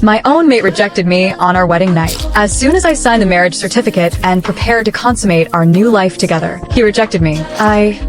My own mate rejected me on our wedding night. As soon as I signed the marriage certificate and prepared to consummate our new life together, he rejected me.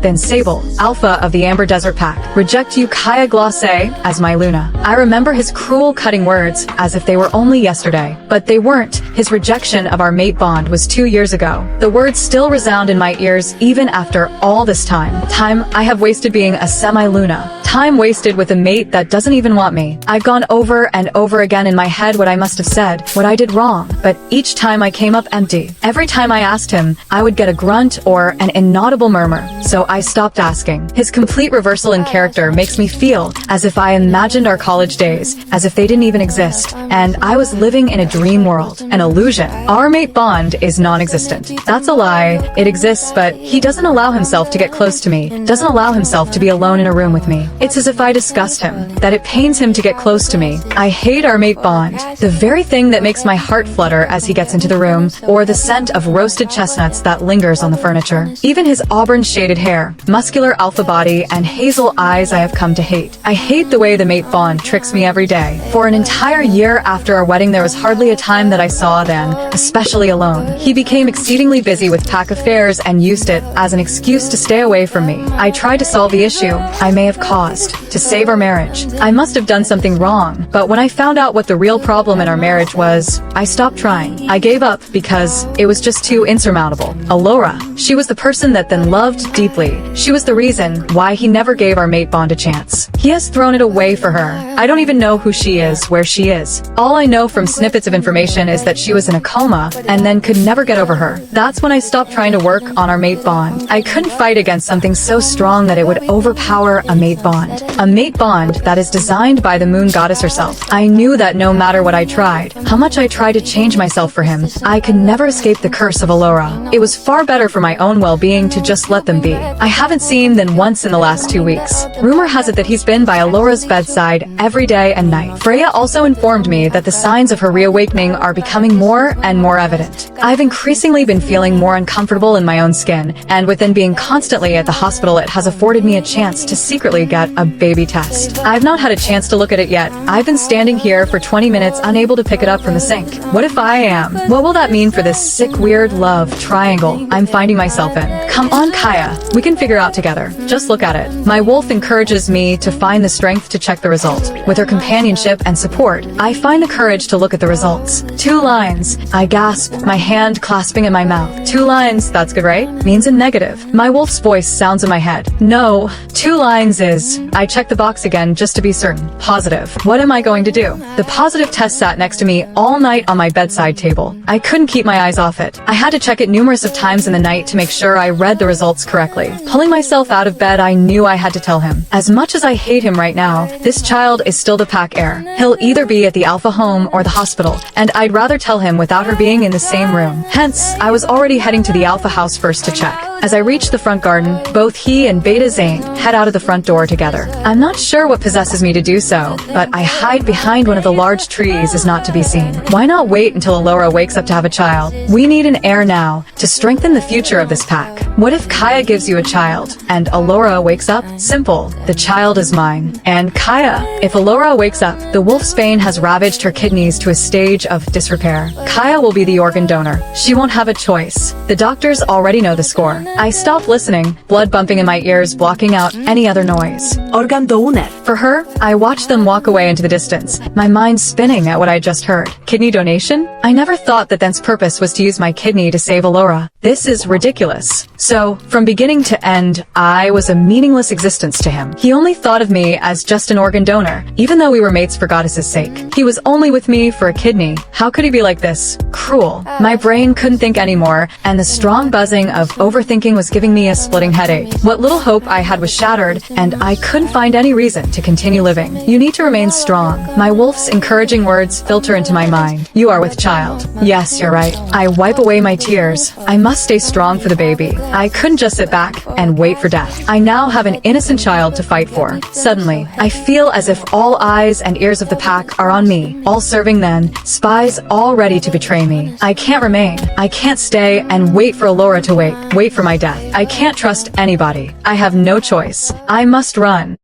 Then Sable, alpha of the Amber Desert Pack, reject you Kaia Glace as my Luna. I remember his cruel cutting words as if they were only yesterday. But they weren't. His rejection of our mate bond was 2 years ago. The words still resound in my ears even after all this time. Time I have wasted being a semi-Luna. Time wasted with a mate that doesn't even want me. I've gone over and over again in my head what I must have said, what I did wrong, but each time I came up empty. Every time I asked him, I would get a grunt or an inaudible murmur, so I stopped asking. His complete reversal in character makes me feel as if I imagined our college days, as if they didn't even exist, and I was living in a dream world, an illusion. Our mate bond is non-existent. That's a lie. It exists, but he doesn't allow himself to get close to me, doesn't allow himself to be alone in a room with me. It's as if I disgust him, that it pains him to get close to me. I hate our mate bond, the very thing that makes my heart flutter as he gets into the room, or the scent of roasted chestnuts that lingers on the furniture. Even his auburn-shaded hair, muscular alpha body, and hazel eyes I have come to hate. I hate the way the mate bond tricks me every day. For an entire year after our wedding, there was hardly a time that I saw then, especially alone. He became exceedingly busy with pack affairs and used it as an excuse to stay away from me. I tried to solve the issue I may have caused to save our marriage. I must have done something wrong, but when I found out what the real problem in our marriage was, I stopped trying. I gave up because it was just too insurmountable. Alora, she was the person that then loved deeply. She was the reason why he never gave our mate bond a chance. He has thrown it away for her. I don't even know who she is, where she is. All I know from snippets of information is that she was in a coma and then could never get over her. That's when I stopped trying to work on our mate bond. I couldn't fight against something so strong that it would overpower a mate bond. A mate bond that is designed by the moon goddess herself. I knew that no matter what I tried, how much I tried to change myself for him, I could never escape the curse of Alora. It was far better for my own well-being to just let them be. I haven't seen them once in the last 2 weeks. Rumor has it that he's been by Alora's bedside every day and night. Freya also informed me that the signs of her reawakening are becoming more and more evident. I've increasingly been feeling more uncomfortable in my own skin, and within being constantly at the hospital, it has afforded me a chance to secretly get a baby test. I've not had a chance to look at it yet. I've been standing here for 20 minutes unable to pick it up from the sink. What if I am? What will that mean for this sick, weird love triangle I'm finding myself in? Come on, Kaia. We can figure out together. Just look at it. My wolf encourages me to find the strength to check the result. With her companionship and support, I find the courage to look at the results. 2 lines. I gasp, my hand clasping in my mouth. 2 lines, that's good, right? Means a negative. My wolf's voice sounds in my head. No, 2 lines is... I check the box again just to be certain. Positive. What am I going to do? The positive test sat next to me all night on my bedside table. I couldn't keep my eyes off it. I had to check it numerous of times in the night to make sure I read the results correctly. Pulling myself out of bed, I knew I had to tell him. As much as I hate him right now, this child is still the pack heir. He'll either be at the Alpha home or the hospital, and I'd rather tell him without her being in the same room. Hence, I was already heading to the Alpha house first to check. As I reach the front garden, both he and Beta Zane head out of the front door together. I'm not sure what possesses me to do so, but I hide behind one of the large trees as not to be seen. Why not wait until Alora wakes up to have a child? We need an heir now to strengthen the future of this pack. What if Kaia gives you a child and Alora wakes up? Simple. The child is mine. And Kaia, if Alora wakes up, the wolf's bane has ravaged her kidneys to a stage of disrepair. Kaia will be the organ donor. She won't have a choice. The doctors already know the score. I stop listening, blood bumping in my ears, blocking out any other noise. Organ donor. For her, I watched them walk away into the distance, my mind spinning at what I just heard. Kidney donation? I never thought that Then's purpose was to use my kidney to save Alora. This is ridiculous. So, from beginning to end, I was a meaningless existence to him. He only thought of me as just an organ donor, even though we were mates for goddess's sake. He was only with me for a kidney. How could he be like this? Cruel. My brain couldn't think anymore, and the strong buzzing of overthinking was giving me a splitting headache. What little hope I had was shattered, and I couldn't find any reason to continue living. You need to remain strong. My wolf's encouraging words filter into my mind. You are with child. Yes, you're right. I wipe away my tears. I must stay strong for the baby. I couldn't just sit back and wait for death. I now have an innocent child to fight for. Suddenly, I feel as if all eyes and ears of the pack are on me, all serving then, spies all ready to betray me. I can't remain. I can't stay and wait for Alora to wait for my death. I can't trust anybody. I have no choice. I must run.